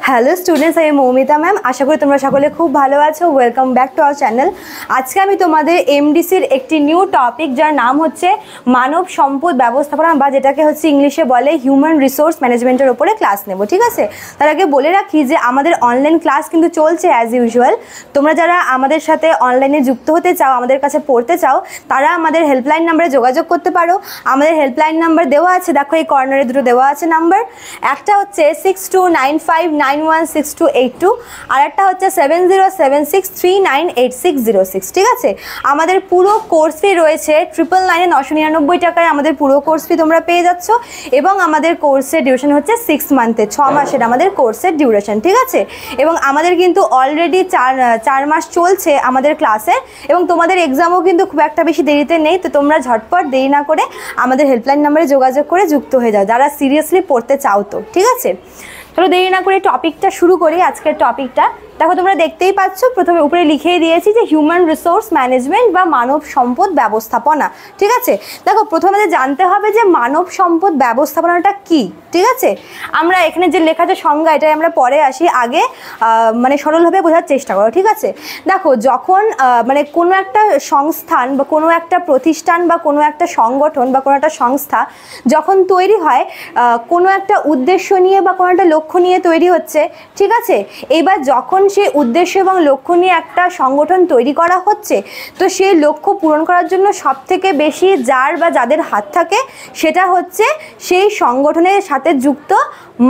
Hello students, আমি Moumita ma'am. আশা করি তোমরা সকলে খুব ভালো আছো। Welcome back to our channel. আজকে আমি তোমাদের এমডিসির একটি নিউ টপিক, যার নাম হচ্ছে মানব সম্পদ ব্যবস্থাপনা, বা যেটাকে হচ্ছে ইংলিশে বলে হিউম্যান রিসোর্স ম্যানেজমেন্টের ওপরে ক্লাস নেব। ঠিক আছে, তার আগে বলে রাখি যে আমাদের অনলাইন ক্লাস কিন্তু চলছে অ্যাজ ইউজুয়াল। তোমরা যারা আমাদের সাথে অনলাইনে যুক্ত হতে চাও, আমাদের কাছে পড়তে চাও, তারা আমাদের হেল্পলাইন নাম্বারে যোগাযোগ করতে পারো। আমাদের হেল্পলাইন নাম্বার দেওয়া আছে, দেখো এই কর্নারে দুটো দেওয়া আছে নাম্বার। একটা হচ্ছে 6295916282, আর একটা হচ্ছে 7076398606। ঠিক আছে, আমাদের পুরো কোর্স ফি রয়েছে 999 টাকায়। আমাদের পুরো কোর্স ফি তোমরা পেয়ে যাচ্ছ, এবং আমাদের কোর্সের ডিউরেশন হচ্ছে 6 মান্থের, 6 মাসের আমাদের কোর্সের ডিউরেশন। ঠিক আছে, এবং আমাদের কিন্তু অলরেডি 4 মাস চলছে আমাদের ক্লাসে, এবং তোমাদের এক্সামও কিন্তু খুব একটা বেশি দেরিতে নেই। তো তোমরা ঝটপট দেরি না করে আমাদের হেল্পলাইন নাম্বারে যোগাযোগ করে যুক্ত হয়ে যাও, যারা সিরিয়াসলি পড়তে চাও। তো ঠিক আছে, চলো দেরি না করে টপিকটা শুরু করি। আজকের টপিকটা দেখো, তোমরা দেখতেই পাচ্ছ, প্রথমে উপরে লিখেই দিয়েছি যে হিউম্যান রিসোর্স ম্যানেজমেন্ট বা মানব সম্পদ ব্যবস্থাপনা। ঠিক আছে, দেখো প্রথমে জানতে হবে যে মানব সম্পদ ব্যবস্থাপনাটা কি। ঠিক আছে, আমরা এখানে যে লেখা যে সংজ্ঞা, এটাই আমরা পরে আসি, আগে মানে সরলভাবে বোঝার চেষ্টা করো। ঠিক আছে, দেখো যখন মানে কোনো একটা সংস্থান বা কোনো একটা প্রতিষ্ঠান বা কোনো একটা সংগঠন বা কোনো একটা সংস্থা যখন তৈরি হয়, কোনো একটা উদ্দেশ্য নিয়ে বা কোনো একটা লক্ষ্য নিয়ে তৈরি হচ্ছে। ঠিক আছে, এবার যখন সেই উদ্দেশ্য এবং লক্ষ্য নিয়ে একটা সংগঠন তৈরি করা হচ্ছে, তো সেই লক্ষ্য পূরণ করার জন্য সবথেকে বেশি যার বা যাদের হাত থাকে, সেটা হচ্ছে সেই সংগঠনের সাথে যুক্ত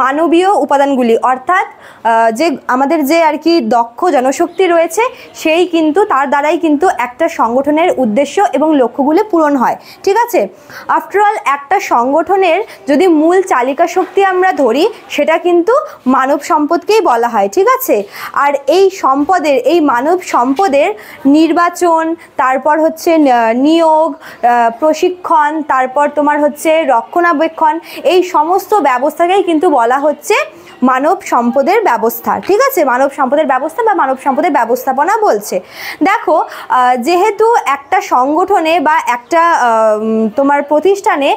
মানবীয় উপাদানগুলি, অর্থাৎ যে আমাদের যে আর কি দক্ষ জনশক্তি রয়েছে, সেই কিন্তু তার দ্বারাই কিন্তু একটা সংগঠনের উদ্দেশ্য এবং লক্ষ্যগুলি পূরণ হয়। ঠিক আছে, আফটারঅল একটা সংগঠনের যদি মূল চালিকা শক্তি আমরা ধরি, সেটা কিন্তু মানব সম্পদকেই বলা হয়। ঠিক আছে, আর এই সম্পদের, এই মানব সম্পদের নির্বাচন, তারপর হচ্ছে নিয়োগ, প্রশিক্ষণ, তারপর তোমার হচ্ছে রক্ষণাবেক্ষণ, এই সমস্ত ব্যবস্থাকেই কিন্তু বলা হচ্ছে মানব সম্পদের ব্যবস্থা। ঠিক আছে, মানব সম্পদের ব্যবস্থা বা মানব সম্পদের ব্যবস্থাপনা বলছে। দেখো, যেহেতু একটা সংগঠনে বা একটা তোমার প্রতিষ্ঠানে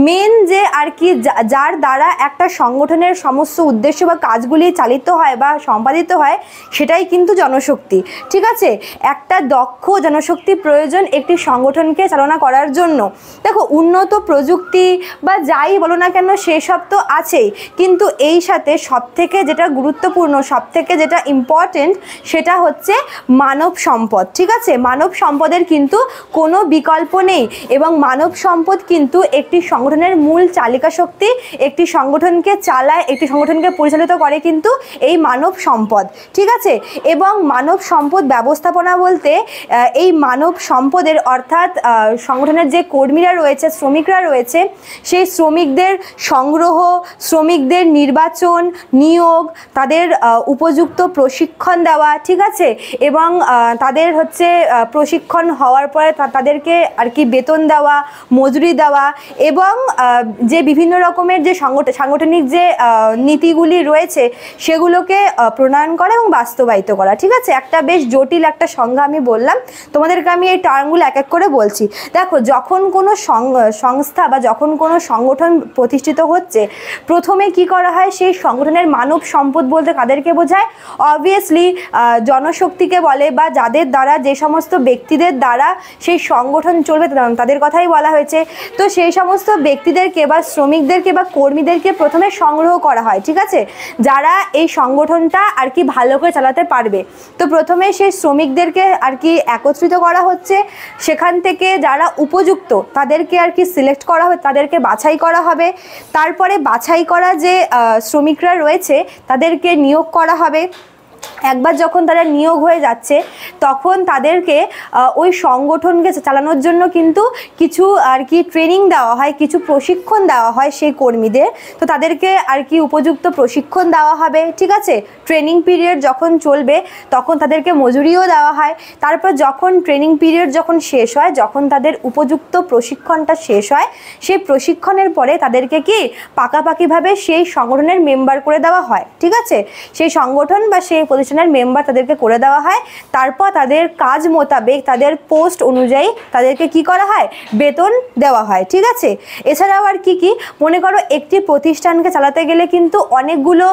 মেন যে আর কি যার দ্বারা একটা সংগঠনের সমস্ত উদ্দেশ্য বা কাজগুলি চালিত হয় বা সম্পাদিত হয়, সেটাই কিন্তু জনশক্তি। ঠিক আছে, একটা দক্ষ জনশক্তি প্রয়োজন একটি সংগঠনকে চালনা করার জন্য। দেখো, উন্নত প্রযুক্তি বা যাই বলো না কেন, সেসব তো আছেই, কিন্তু এই সাথে সবথেকে যেটা গুরুত্বপূর্ণ, সবথেকে যেটা ইম্পর্টেন্ট, সেটা হচ্ছে মানব সম্পদ। ঠিক আছে, মানব সম্পদের কিন্তু কোনো বিকল্প নেই, এবং মানব সম্পদ কিন্তু একটি সংগঠনের মূল চালিকা শক্তি। একটি সংগঠনকে চালায়, একটি সংগঠনকে পরিচালিত করে কিন্তু এই মানব সম্পদ। ঠিক আছে, এবং মানব সম্পদ ব্যবস্থাপনা বলতে এই মানব সম্পদের, অর্থাৎ সংগঠনের যে কর্মীরা রয়েছে, শ্রমিকরা রয়েছে, সেই শ্রমিকদের সংগ্রহ, শ্রমিকদের নির্বাচন, নিয়োগ, তাদের উপযুক্ত প্রশিক্ষণ দেওয়া। ঠিক আছে, এবং তাদের হচ্ছে প্রশিক্ষণ হওয়ার পরে তাদেরকে আর কি বেতন দেওয়া, মজুরি দেওয়া, এবং যে বিভিন্ন রকমের যে সাংগঠনিক যে নীতিগুলি রয়েছে, সেগুলোকে প্রণয়ন করা এবং বাস্তবায়িত করা। ঠিক আছে, একটা বেশ জটিল একটা সংজ্ঞা আমি বললাম, তোমাদেরকে আমি এই টার্মগুলো এক এক করে বলছি। দেখো, যখন কোনো সংস্থা বা যখন কোনো সংগঠন প্রতিষ্ঠিত হচ্ছে, প্রথমে কি করা হয়, সেই সংগঠনের মানব সম্পদ বলতে কাদেরকে বোঝায়? অবভিয়াসলি জনশক্তিকে বলে, বা যাদের দ্বারা, যে সমস্ত ব্যক্তিদের দ্বারা সেই সংগঠন চলবে তাদের কথাই বলা হয়েছে। তো সেই সমস্ত ব্যক্তিদেরকে বা শ্রমিকদেরকে বা কর্মীদেরকে প্রথমে সংগ্রহ করা হয়। ঠিক আছে, যারা এই সংগঠনটা আর কি ভালো করে চালাতে পারবে। তো প্রথমে সেই শ্রমিকদেরকে আর কি একত্রিত করা হচ্ছে, সেখান থেকে যারা উপযুক্ত তাদেরকে আর কি সিলেক্ট করা হবে, তাদেরকে বাছাই করা হবে। তারপরে বাছাই করা যে শ্রমিকরা রয়েছে, তাদেরকে নিয়োগ করা হবে। একবার যখন তারা নিয়োগ হয়ে যাচ্ছে, তখন তাদেরকে ওই সংগঠনকে চালানোর জন্য কিন্তু কিছু আর কি ট্রেনিং দেওয়া হয়, কিছু প্রশিক্ষণ দেওয়া হয় সেই কর্মীদের। তো তাদেরকে আর কি উপযুক্ত প্রশিক্ষণ দেওয়া হবে। ঠিক আছে, ট্রেনিং পিরিয়ড যখন চলবে, তখন তাদেরকে মজুরিও দেওয়া হয়। তারপর যখন ট্রেনিং পিরিয়ড যখন শেষ হয়, যখন তাদের উপযুক্ত প্রশিক্ষণটা শেষ হয়, সেই প্রশিক্ষণের পরে তাদেরকে কি পাকাপাকিভাবে সেই সংগঠনের মেম্বার করে দেওয়া হয়। ঠিক আছে, সেই সংগঠন বা সেই প্রতিষ্ঠানের মেম্বার তাদেরকে করে দেওয়া হয়। তারপর তাদের কাজ মোতাবেক তাদের পোস্ট অনুযায়ী তাদেরকে কি করা হয়, বেতন দেওয়া হয়। ঠিক আছে, এছাড়াও আর কি কি মনে করো একটি প্রতিষ্ঠানকে চালাতে গেলে কিন্তু অনেকগুলো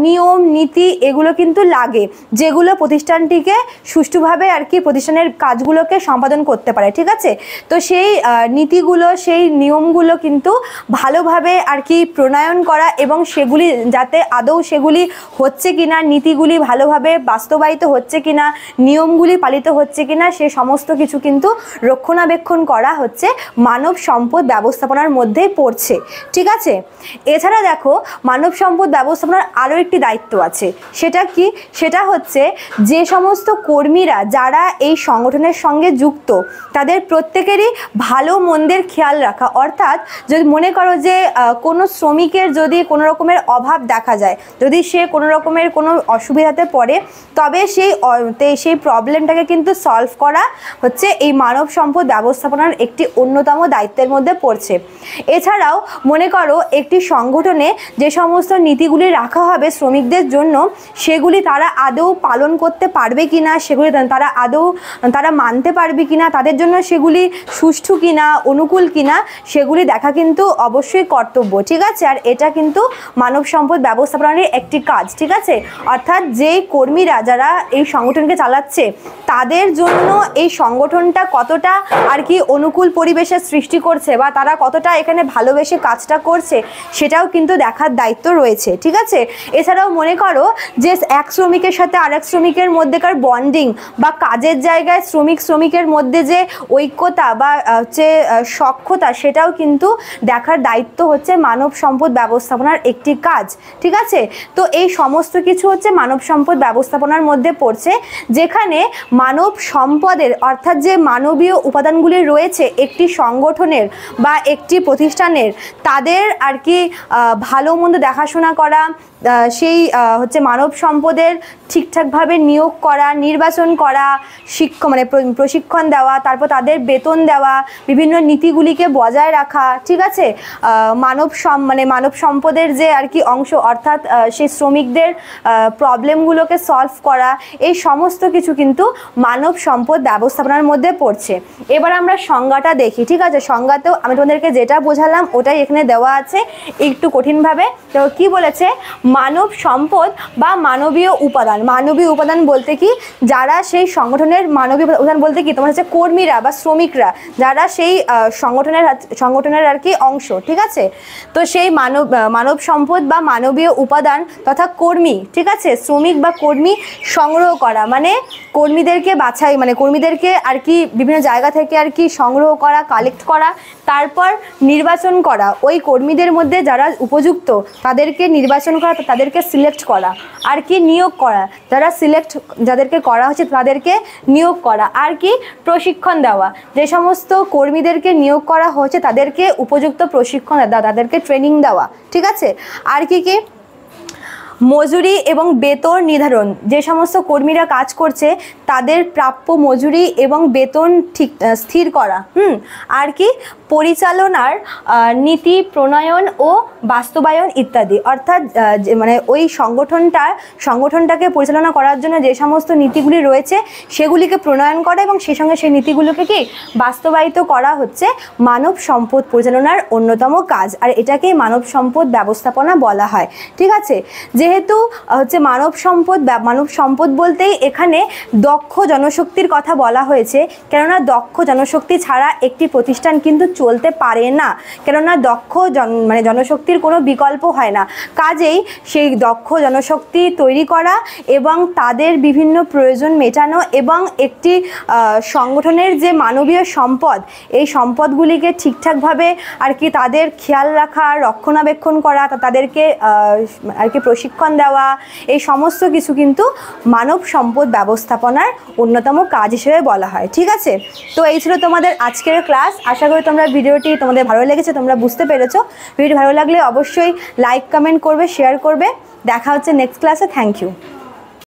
নিয়ম নীতি এগুলো কিন্তু লাগে, যেগুলো প্রতিষ্ঠানটিকে সুষ্ঠুভাবে আর কি প্রতিষ্ঠানের কাজগুলোকে সম্পাদন করতে পারে। ঠিক আছে, তো সেই নীতিগুলো সেই নিয়মগুলো কিন্তু ভালোভাবে আর কি প্রণয়ন করা এবং সেগুলি যাতে আদৌ সেগুলি হচ্ছে কিনা, নীতিগুলি ভালোভাবে বাস্তবায়িত হচ্ছে কিনা, নিয়মগুলি পালিত হচ্ছে কিনা, সে সমস্ত কিছু কিন্তু রক্ষণাবেক্ষণ করা হচ্ছে মানব সম্পদ ব্যবস্থাপনার মধ্যেই পড়ছে। ঠিক আছে, এছাড়া দেখো মানব সম্পদ ব্যবস্থাপনার আরও একটি দায়িত্ব আছে। সেটা কি, সেটা হচ্ছে যে সমস্ত কর্মীরা যারা এই সংগঠনের সঙ্গে যুক্ত তাদের প্রত্যেকেরই ভালো মন্দের খেয়াল রাখা। অর্থাৎ যদি মনে করো যে কোনো শ্রমিকের যদি কোনো রকমের অভাব দেখা যায়, যদি সে কোনো রকমের কোনো অসুবিধাতে পড়ে, তবে সেই প্রবলেমটাকে কিন্তু সলভ করা হচ্ছে এই মানব সম্পদ ব্যবস্থাপনার একটি অন্যতম দায়িত্বের মধ্যে পড়ছে। এছাড়াও মনে করো একটি সংগঠনে যে সমস্ত নীতিগুলি রাখা হবে শ্রমিকদের জন্য, সেগুলি তারা আদৌ পালন করতে পারবে কিনা, সেগুলি তারা মানতে পারবে কিনা, তাদের জন্য সেগুলি সুষ্ঠু কিনা, অনুকূল কিনা, সেগুলি দেখা কিন্তু অবশ্যই কর্তব্য। ঠিক আছে, আর এটা কিন্তু মানব সম্পদ ব্যবস্থাপনার একটি কাজ। ঠিক আছে, অর্থাৎ যেই কর্মীরা যারা এই সংগঠনকে চালাচ্ছে তাদের জন্য এই সংগঠনটা কতটা আর কি অনুকূল পরিবেশের সৃষ্টি করছে বা তারা কতটা এখানে ভালোবেসে কাজটা করছে, সেটাও কিন্তু দেখার দায়িত্ব রয়েছে। ঠিক আছে, এছাড়াও মনে করো যে এক শ্রমিকের সাথে আরেক শ্রমিকের মধ্যেকার বন্ডিং বা কাজের জায়গায় শ্রমিকের মধ্যে যে ঐক্যতা বা হচ্ছে সখ্যতা, সেটাও কিন্তু দেখার দায়িত্ব হচ্ছে মানব সম্পদ ব্যবস্থাপনার একটি কাজ। ঠিক আছে, তো এই সমস্ত কিছু হচ্ছে মানব সম্পদ ব্যবস্থাপনার মধ্যে পড়ছে, যেখানে মানব সম্পদের অর্থাৎ যে মানবীয় উপাদানগুলি রয়েছে একটি সংগঠনের বা একটি প্রতিষ্ঠানের, তাদের আর কি ভালো মন্দ দেখাশোনা করা, সেই হচ্ছে মানব সম্পদের ঠিকঠাকভাবে নিয়োগ করা, নির্বাচন করা, প্রশিক্ষণ দেওয়া, তারপর তাদের বেতন দেওয়া, বিভিন্ন নীতিগুলিকে বজায় রাখা। ঠিক আছে, মানব সম্পদের যে আর কি অংশ অর্থাৎ সেই শ্রমিকদের প্রবলেমগুলোকে সলভ করা, এই সমস্ত কিছু কিন্তু মানব সম্পদ ব্যবস্থাপনার মধ্যে পড়ছে। এবার আমরা সংজ্ঞাটা দেখি। ঠিক আছে, সংজ্ঞাতেও আমি তোমাদেরকে যেটা বোঝালাম ওটাই এখানে দেওয়া আছে একটু কঠিনভাবে। তো কি বলেছে, মানব সম্পদ বা মানবীয় উপাদান। মানবীয় উপাদান বলতে কি, যারা সেই সংগঠনের মানবীয় উপাদান বলতে কি তোমার হচ্ছে কর্মীরা বা শ্রমিকরা যারা সেই সংগঠনের আর কি অংশ। ঠিক আছে, তো সেই মানব সম্পদ বা মানবীয় উপাদান তথা কর্মী, ঠিক আছে, শ্রমিক বা কর্মী সংগ্রহ করা, মানে কর্মীদেরকে বাছাই, মানে কর্মীদেরকে আর কি বিভিন্ন জায়গা থেকে আর কি সংগ্রহ করা, কালেক্ট করা, তারপর নির্বাচন করা, ওই কর্মীদের মধ্যে যারা উপযুক্ত তাদেরকে নির্বাচন করা, তাদেরকে সিলেক্ট করা, আর কি নিয়োগ করা, যাদেরকে করা হচ্ছে তাদেরকে নিয়োগ করা, আর কি প্রশিক্ষণ দেওয়া, যে সমস্ত কর্মীদেরকে নিয়োগ করা হচ্ছে তাদেরকে উপযুক্ত প্রশিক্ষণ দেওয়া, তাদেরকে ট্রেনিং দেওয়া। ঠিক আছে, আর কি কি মজুরি এবং বেতন নির্ধারণ, যে সমস্ত কর্মীরা কাজ করছে তাদের প্রাপ্য মজুরি এবং বেতন ঠিক স্থির করা। আর কি পরিচালনার নীতি প্রণয়ন ও বাস্তবায়ন ইত্যাদি। অর্থাৎ মানে ওই সংগঠনটাকে পরিচালনা করার জন্য যে সমস্ত নীতিগুলি রয়েছে সেগুলিকে প্রণয়ন করা এবং সেই সঙ্গে সেই নীতিগুলোকে কি বাস্তবায়িত করা হচ্ছে মানব সম্পদ পরিচালনার অন্যতম কাজ, আর এটাকেই মানব সম্পদ ব্যবস্থাপনা বলা হয়। ঠিক আছে, যেহেতু হচ্ছে মানব সম্পদ বলতেই এখানে দক্ষ জনশক্তির কথা বলা হয়েছে, কেননা দক্ষ জনশক্তি ছাড়া একটি প্রতিষ্ঠান কিন্তু চলতে পারে না, কেননা দক্ষ জনশক্তির কোনো বিকল্প হয় না। কাজেই সেই দক্ষ জনশক্তি তৈরি করা এবং তাদের বিভিন্ন প্রয়োজন মেটানো এবং একটি সংগঠনের যে মানবীয় সম্পদ, এই সম্পদগুলিকে ঠিকঠাকভাবে আর কি তাদের খেয়াল রাখা, রক্ষণাবেক্ষণ করা, তাদেরকে আর কি প্রশিক্ষণ দেওয়া, এই সমস্ত কিছু কিন্তু মানব সম্পদ ব্যবস্থাপনার অন্যতম কাজ হিসেবে বলা হয়। ঠিক আছে, তো এই ছিল তোমাদের আজকের ক্লাস। আশা করি তোমরা ভিডিওটি তোমাদের ভালো লেগেছে, তোমরা বুঝতে পেরেছো। ভিডিওটি ভালো লাগলে অবশ্যই লাইক, কমেন্ট করবে, শেয়ার করবে। দেখা হচ্ছে নেক্সট ক্লাসে। Thank you.